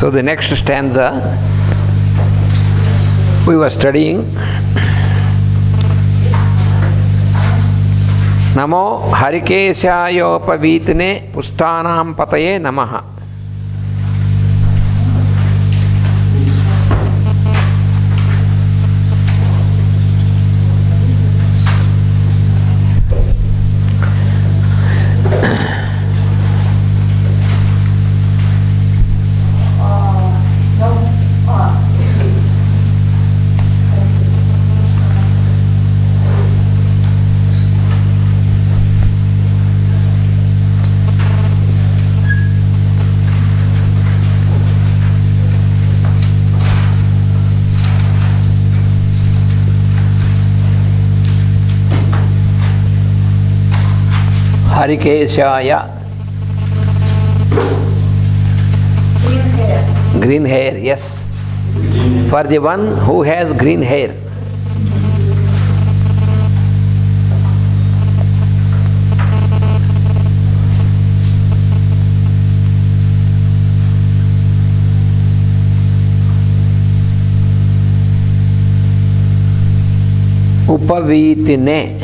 So the next stanza we were studying. Namo Harikeshayopavitne Pustanam Pataye Namaha. Harikeshaya. Green hair, yes. For the one who has green hair. Upavitine.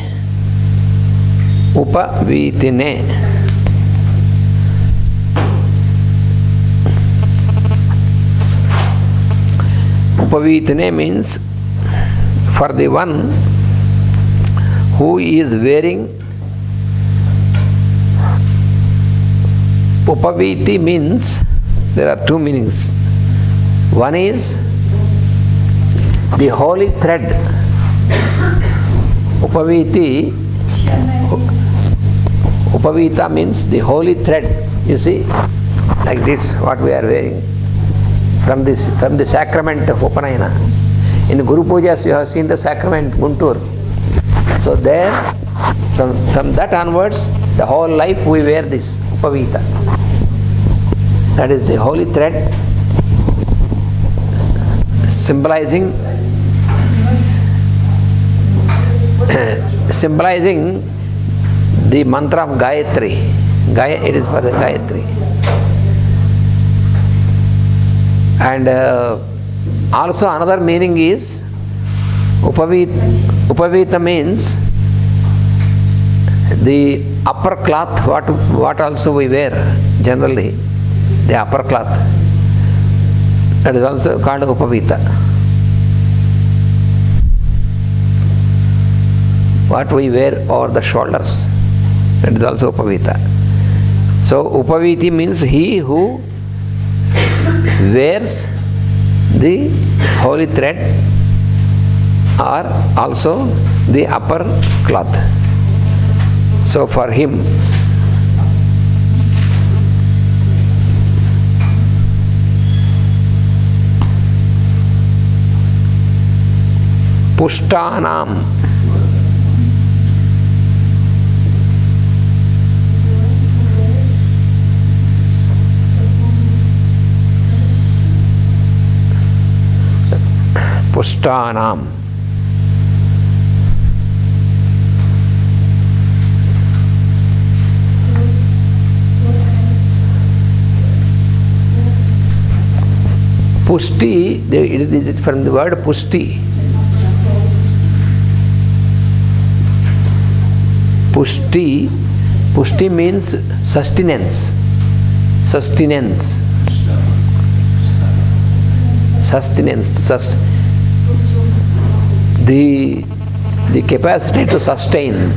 Upavitine. Upavitine means for the one who is wearing. Upaviti means there are two meanings. One is the holy thread. Upaviti. Upavita means the holy thread. You see, like this, what we are wearing from the sacrament of Upanayana. In Guru Pujas, you have seen the sacrament Guntur. So there, from that onwards, the whole life we wear this Upavita. That is the holy thread, symbolizing the mantra of Gayatri. It is for the Gayatri. And also another meaning is Upavita means the upper cloth, what also we wear generally, the upper cloth. That is also called Upavita. What we wear over the shoulders. That is also Upavita. So Upaviti means he who wears the holy thread or also the upper cloth. So for him, Pushtanam. Pushtanam. Pushti, it is from the word pushti. Pushti. Pushti means sustenance. Sustenance. Sustenance. The capacity to sustain.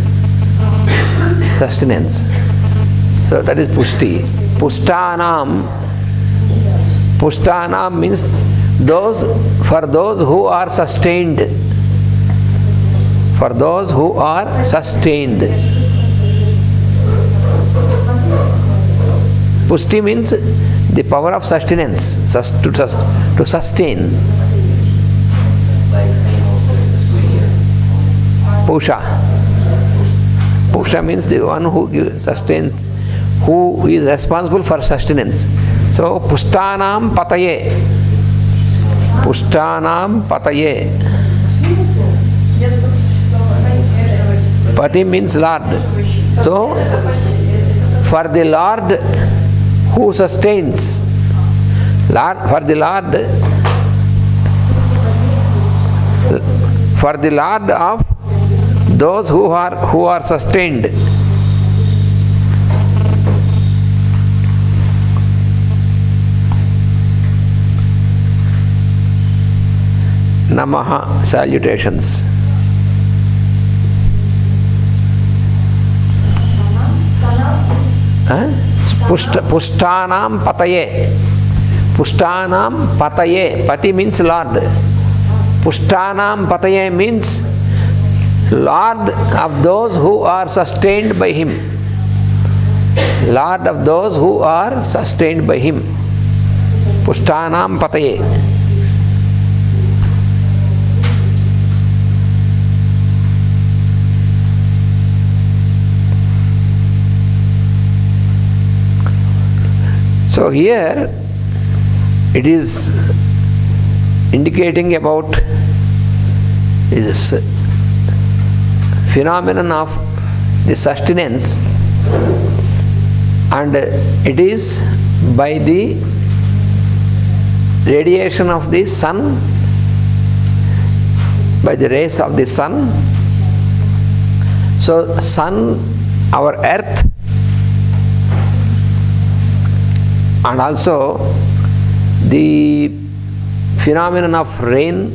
Sustenance. So that is pushti. Pushtanam. Pushtanam means for those who are sustained. For those who are sustained. Pushti means the power of sustenance, to sustain. Pusha. Pusha means the one who sustains, who is responsible for sustenance. So Pushtanam Pataye. Pushtanam Pataye. Pati means Lord. So for the Lord who sustains, Lord, for the Lord of those who are sustained. Namaha, salutations. Pushtanam pataye. Pushtanam pataye. Pati means Lord. Pushtanam pataye means Lord of those who are sustained by Him. Lord of those who are sustained by Him. Pushtanam pataye. So here it is indicating about this phenomenon of the sustenance, and it is by the radiation of the sun, by the rays of the sun. So sun, our earth, and also the phenomenon of rain,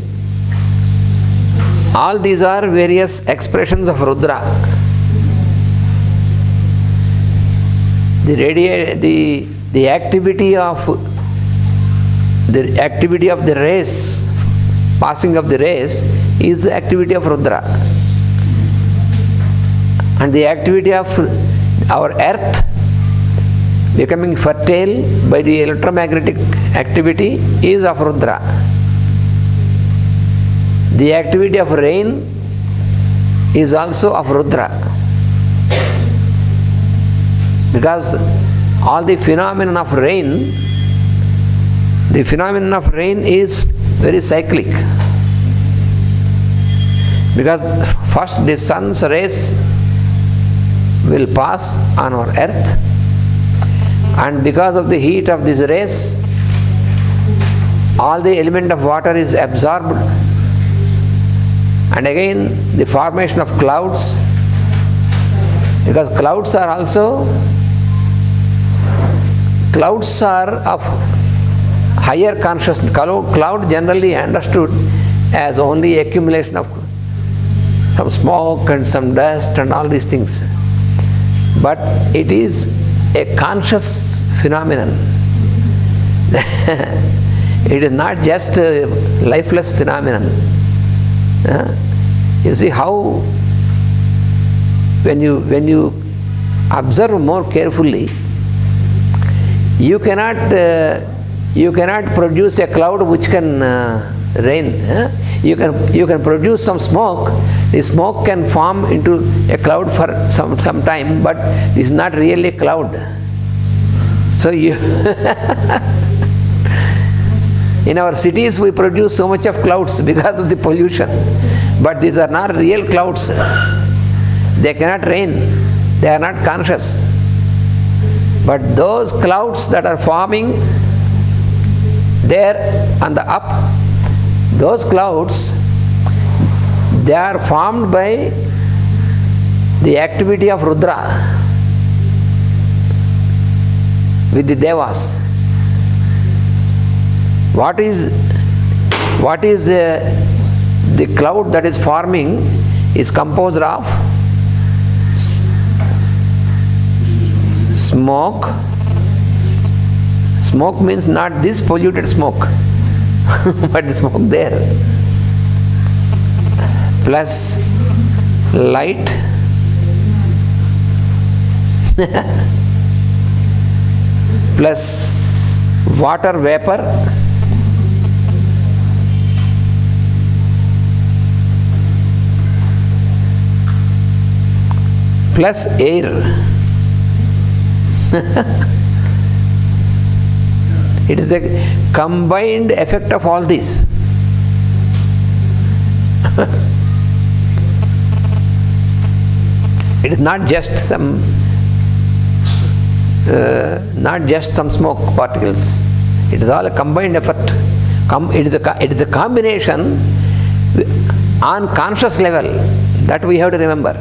all these are various expressions of Rudra. The activity of the rays, passing of the rays, is the activity of Rudra, and the activity of our earth becoming fertile by the electromagnetic activity is of Rudra. The activity of rain is also of Rudra, because all the phenomenon of rain, is very cyclic, because first the sun's rays will pass on our earth, and because of the heat of these rays, all the element of water is absorbed, and again the formation of clouds, because clouds are of higher consciousness. Cloud generally understood as only accumulation of some smoke and some dust and all these things, but it is a conscious phenomenon. It is not just a lifeless phenomenon. You see how when you observe more carefully, you cannot produce a cloud which can rain. You can produce some smoke. The smoke can form into a cloud for some time, but it's not really a cloud. So in our cities we produce so much of clouds because of the pollution, but these are not real clouds. They cannot rain. They are not conscious. But those clouds that are forming there on the up, those clouds, they are formed by the activity of Rudra with the Devas. What is the cloud that is forming is composed of smoke. Smoke means not this polluted smoke, but the smoke there, plus light, plus water vapor, plus air. It is the combined effect of all this. It is not just some smoke particles. It is all a combined effort. It is a combination on conscious level. That we have to remember.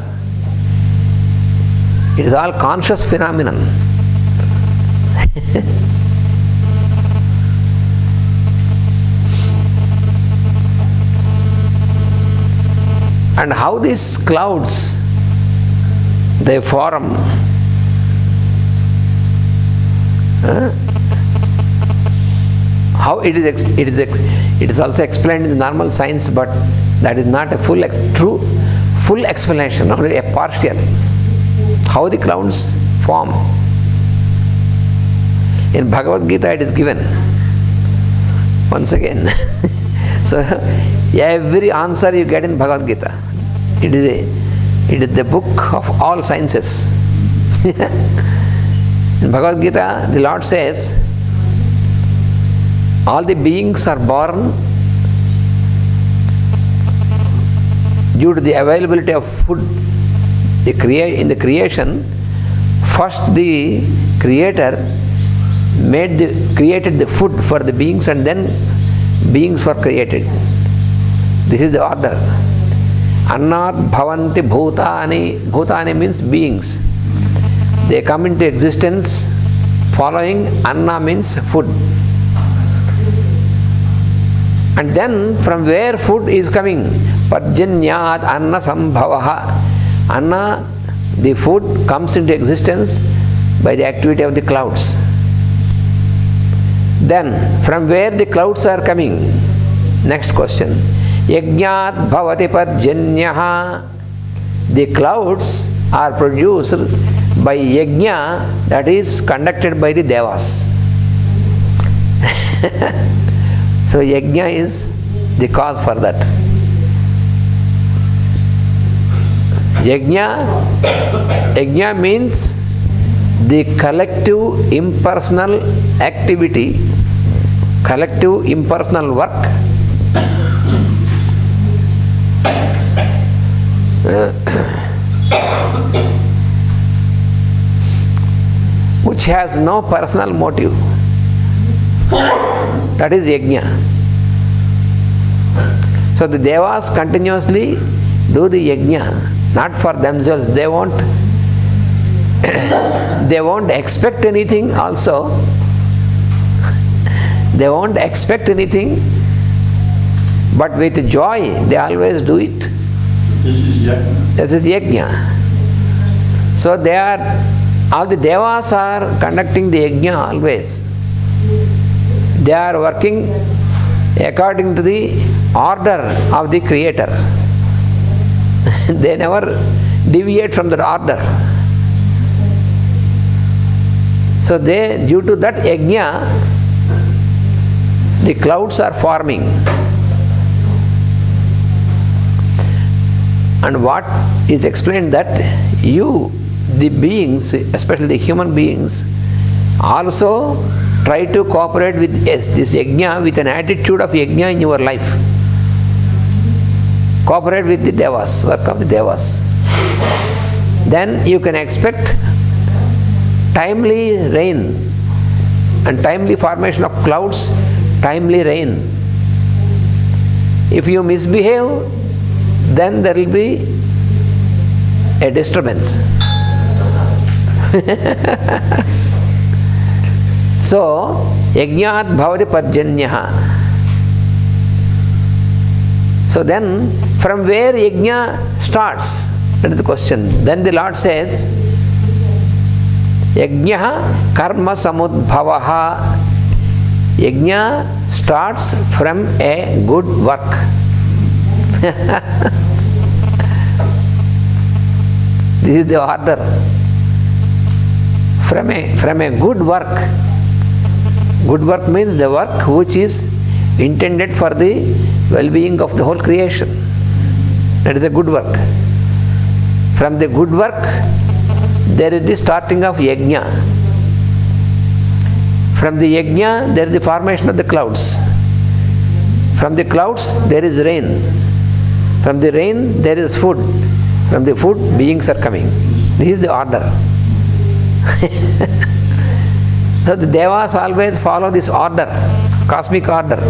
It is all conscious phenomenon. And how these clouds, they form. How it is also explained in the normal science, but that is not a full explanation, only a partial. How the clouds form. In Bhagavad Gita it is given. Once again. So every answer you get in Bhagavad Gita. It is the book of all sciences. In Bhagavad Gita, the Lord says, all the beings are born due to the availability of food. In the creation, first the Creator created the food for the beings, and then beings were created. So this is the order. Annat bhavanti bhutani. Bhutani means beings. They come into existence following Anna means food. And then from where food is coming? Parjanyat Anna Sambhavaha. Anna, the food comes into existence by the activity of the clouds. Then from where the clouds are coming? Next question. Yajnat bhavati parjanyaha. The clouds are produced by yajna, that is conducted by the devas. So yajna is the cause for that. Yajna means the collective impersonal activity, collective impersonal work which has no personal motive. That is yajna. So the devas continuously do the yajna, not for themselves. They won't expect anything also. They won't expect anything, but with joy they always do it. This is yajna. So all the devas are conducting the yajna always. They are working according to the order of the Creator. They never deviate from that order. So due to that yajna, the clouds are forming. And what is explained that the beings, especially the human beings, also try to cooperate with this yajna with an attitude of yajna in your life. Cooperate with the devas, work of the devas. Then you can expect timely rain and timely formation of clouds, timely rain. If you misbehave, then there will be a disturbance. So, yajnat bhavati parjanyaha. So then, from where yajna starts? That is the question. Then the Lord says, yajna karma samudbhavaha. Yajna starts from a good work. This is the order. From a good work. Good work means the work which is intended for the well-being of the whole creation. That is a good work. From the good work, there is the starting of yajna. From the yajna, there is the formation of the clouds. From the clouds, there is rain. From the rain, there is food. From the food, beings are coming. This is the order. So the Devas always follow this order, cosmic order.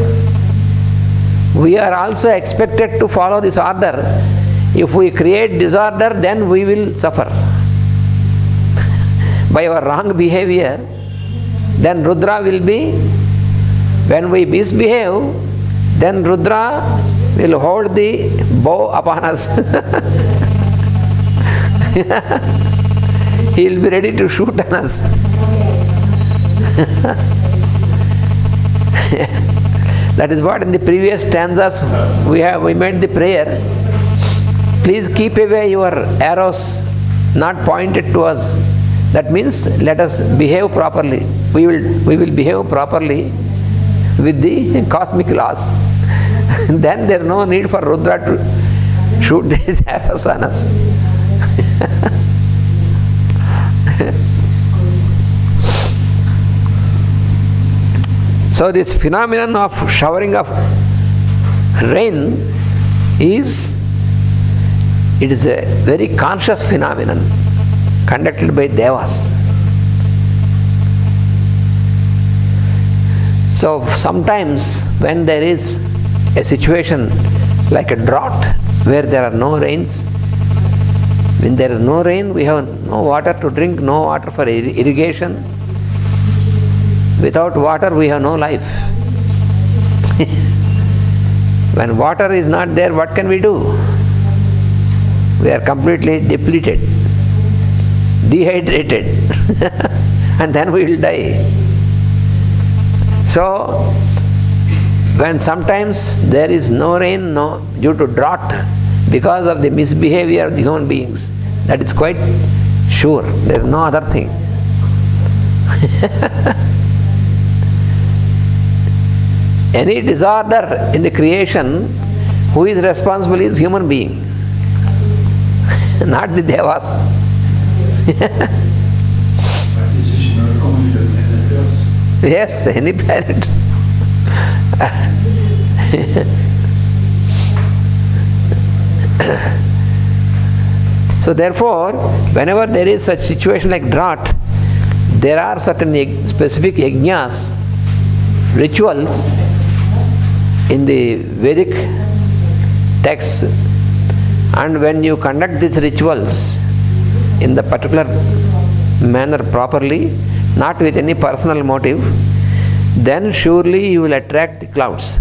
We are also expected to follow this order. If we create disorder, then we will suffer. By our wrong behavior, then Rudra will be, when we misbehave, then Rudra will hold the bow upon us. He will be ready to shoot on us. That is what in the previous stanzas we made the prayer. Please keep away your arrows not pointed to us. That means let us behave properly. We will behave properly with the cosmic laws. Then there is no need for Rudra to shoot these arrows on us. So this phenomenon of showering of rain is a very conscious phenomenon conducted by Devas. So sometimes when there is a situation like a drought where there are no rains, when there is no rain, we have no water to drink, no water for irrigation. Without water, we have no life. When water is not there, what can we do? We are completely depleted, dehydrated, and then we will die. So, when sometimes there is no rain, due to drought, because of the misbehavior of the human beings, that is quite sure. There is no other thing. Any disorder in the creation, who is responsible is human being, not the Devas. Yes, any planet. So therefore, whenever there is such situation like drought, there are certain specific yajnas, rituals in the Vedic texts, and when you conduct these rituals in the particular manner properly, not with any personal motive, then surely you will attract the clouds.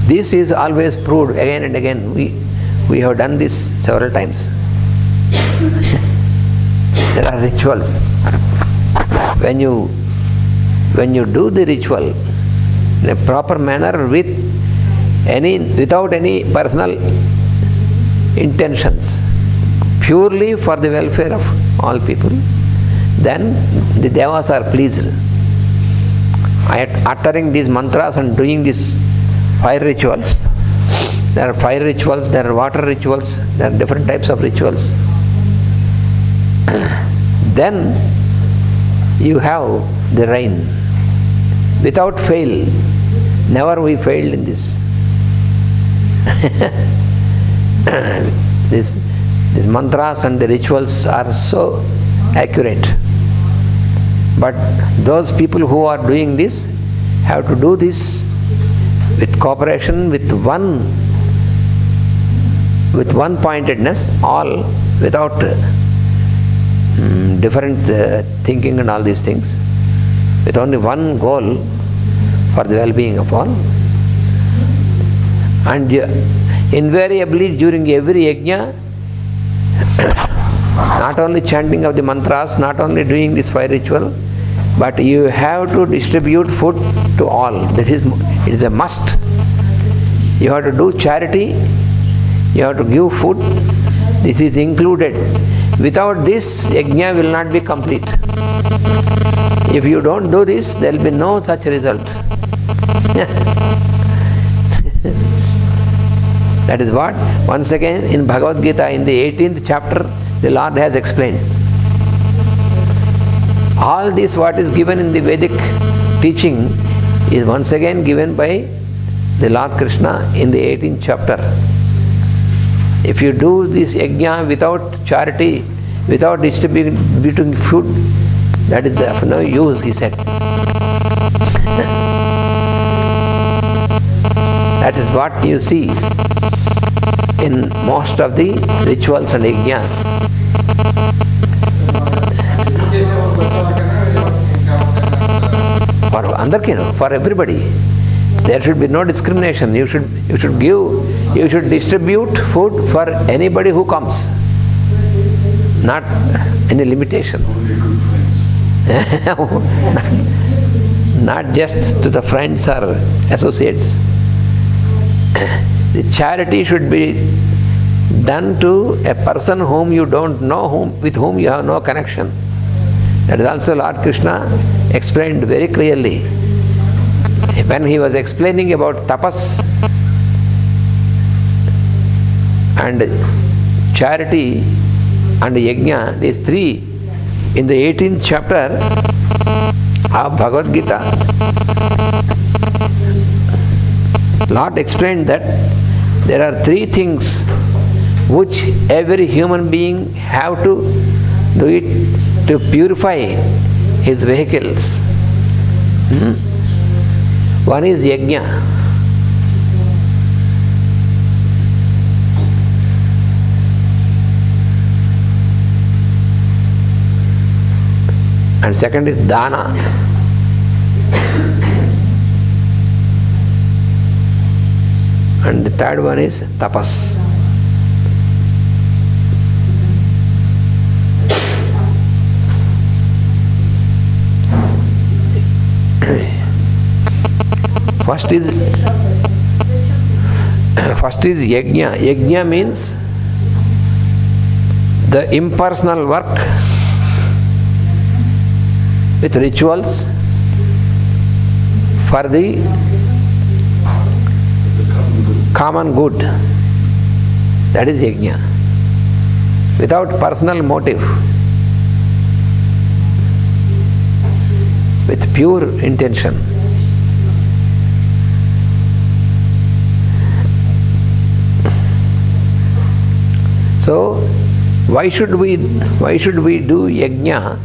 This is always proved again and again. We have done this several times. There are rituals. When you do the ritual in a proper manner without any personal intentions, purely for the welfare of all people, then the Devas are pleased. Uttering these mantras and doing this fire ritual, there are fire rituals, there are water rituals, there are different types of rituals. Then you have the rain. Without fail, never we failed in this. These mantras and the rituals are so accurate. But those people who are doing this have to do this with cooperation, with one pointedness, all without different thinking and all these things, with only one goal for the well-being of all. And invariably during every yajna, not only chanting of the mantras, not only doing this fire ritual, but you have to distribute food to all. It is a must. You have to do charity, you have to give food. This is included. Without this, yajna will not be complete. If you don't do this, there will be no such result. That is what, once again, in Bhagavad Gita, in the 18th chapter, the Lord has explained. All this what is given in the Vedic teaching is once again given by the Lord Krishna in the 18th chapter. If you do this yajna without charity, without distributing food, That is of no use, he said. That is what you see in most of the rituals and yajnas. For andarki, for everybody. There should be no discrimination. You should distribute food for anybody who comes. Not any limitation. Not just to the friends or associates. The charity should be done to a person whom you don't know, with whom you have no connection. That is also Lord Krishna explained very clearly. When he was explaining about tapas and charity and yajna, these three, in the 18th chapter of Bhagavad Gita, Lord explained that there are three things which every human being have to do it to purify his vehicles. One is yajna. And second is dana. And the third one is tapas. First is yajna. Yajna means the impersonal work with rituals for the common good. That is yajna. Without personal motive, with pure intention. So why should we do yajna?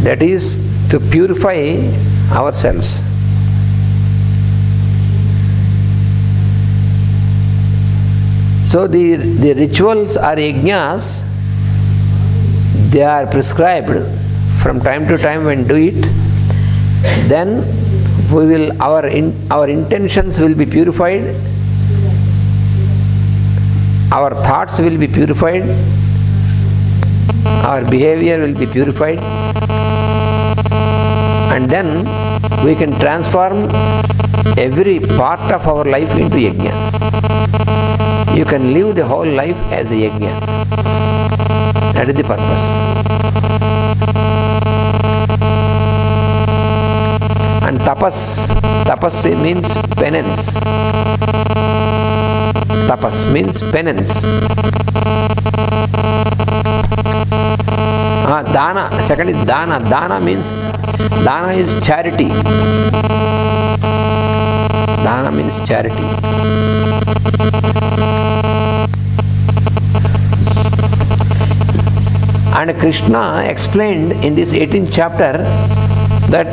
That is to purify ourselves. So the rituals or yajnas, they are prescribed from time to time when do it. Then our intentions will be purified. Our thoughts will be purified, our behavior will be purified, and then we can transform every part of our life into yajna. You can live the whole life as a yajna. That is the purpose. And tapas means penance. Tapas means penance. Dana, second is dana. Dana is charity. Dana means charity. And Krishna explained in this 18th chapter that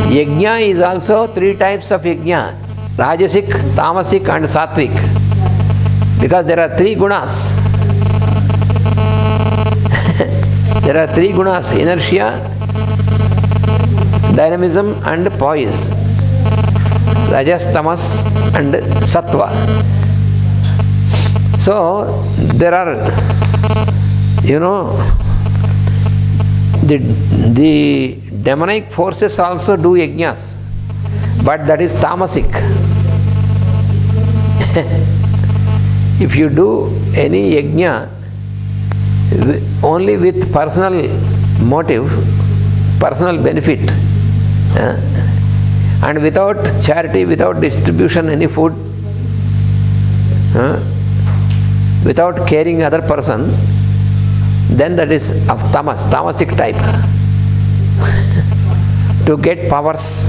yajna is also three types of yajna: Rajasic, Tamasic and Sattvic. Because there are three gunas. There are three gunas: inertia, dynamism and poise. Rajas, Tamas and Sattva. So there are, the demonic forces also do yajnas, but that is tamasic. If you do any yajna only with personal motive, personal benefit, and without charity, without distribution any food, without caring other person, then that is of tamasic type. To get powers.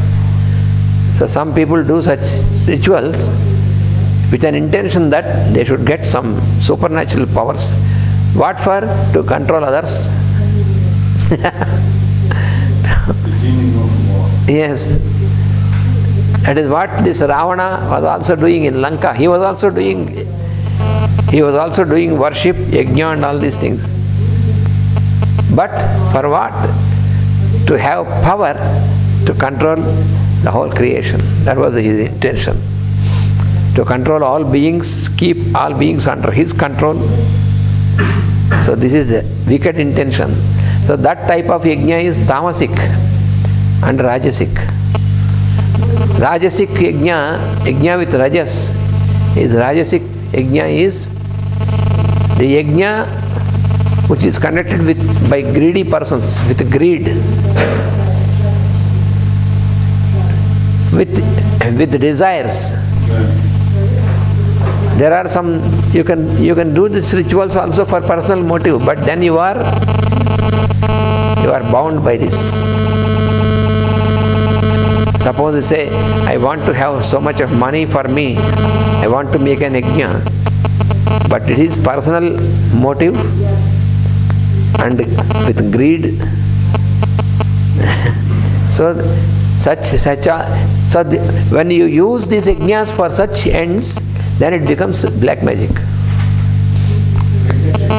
So some people do such rituals with an intention that they should get some supernatural powers. What for? To control others, Yes. That is what this Ravana was also doing in Lanka. He was also doing worship, yajna and all these things. But for what? To have power to control the whole creation. That was his intention. To control all beings, keep all beings under his control. So this is the wicked intention. So that type of yajna is tamasic and rajasic. Rajasic yajna with rajas is rajasic yajna is the yajna which is conducted by greedy persons, with greed, with desires. There are some, you can do these rituals also for personal motive, but then you are bound by this. Suppose you say, I want to have so much of money for me, I want to make an yajna, but it is personal motive and with greed. When you use these yajnas for such ends, then it becomes black magic.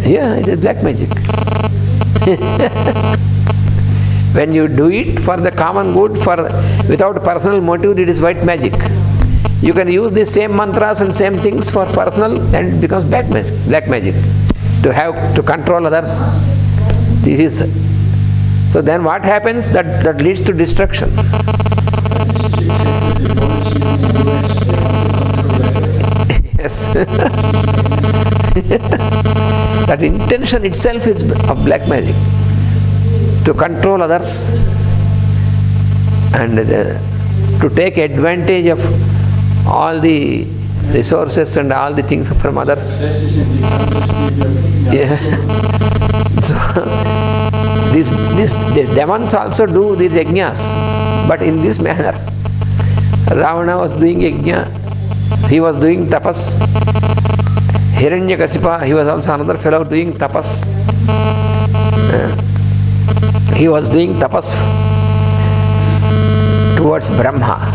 Yeah, it is black magic. When you do it for the common good, without personal motive, it is white magic. You can use the same mantras and same things for personal, and it becomes black magic. To control others. This is. So then what happens? That leads to destruction. Yes. That intention itself is of black magic. To control others and to take advantage of all the resources and all the things from others. Yeah. So the demons also do these yajnas, but in this manner. Ravana was doing yajna, he was doing tapas. Hiranyakasipa, he was also another fellow doing tapas. He was doing tapas towards Brahma.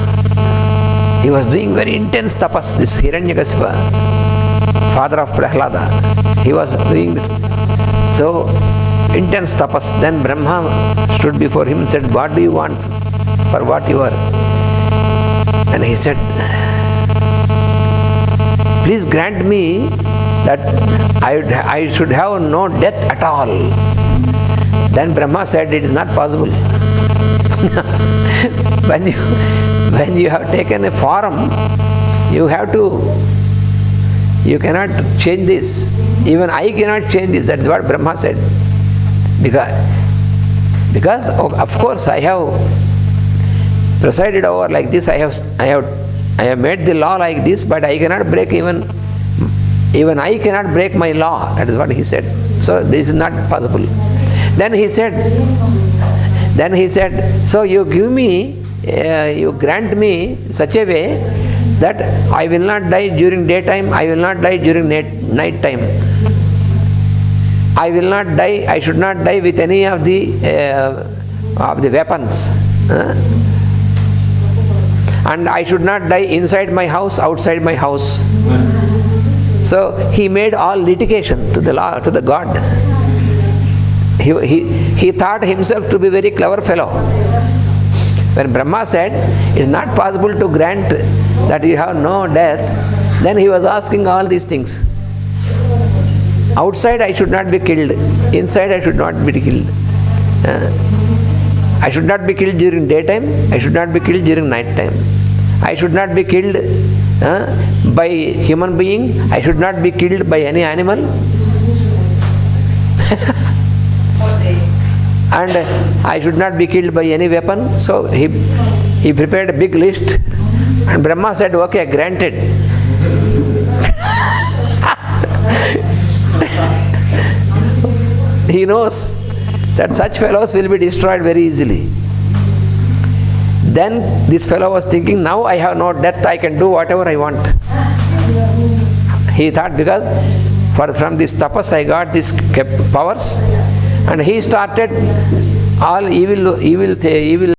He was doing very intense tapas, this Hiranyakasipa, father of Prahlada. He was doing this so intense tapas. Then Brahma stood before him and said, what do you want? For what you are? And he said, please grant me that I should have no death at all. Then Brahma said, it is not possible. When you have taken a form, you cannot change this. Even I cannot change this. That is what Brahma said. Because of course I have presided over like this. I have made the law like this, but I cannot break even I cannot break my law. That is what he said. So this is not possible. Then he said, so you give me, you grant me such a way that I will not die during daytime, I will not die during night time. I will not die, I should not die with any of the weapons. And I should not die inside my house, outside my house. So he made all litigation to the law, to the God. He thought himself to be a very clever fellow. When Brahma said, it is not possible to grant that you have no death, then he was asking all these things. Outside I should not be killed, inside I should not be killed. I should not be killed during daytime, I should not be killed during night time. I should not be killed by human being, I should not be killed by any animal. And I should not be killed by any weapon. So he prepared a big list, and Brahma said, okay, granted. He knows that such fellows will be destroyed very easily. Then this fellow was thinking, now I have no death, I can do whatever I want. He thought, because from this tapas I got these powers, And he started all evil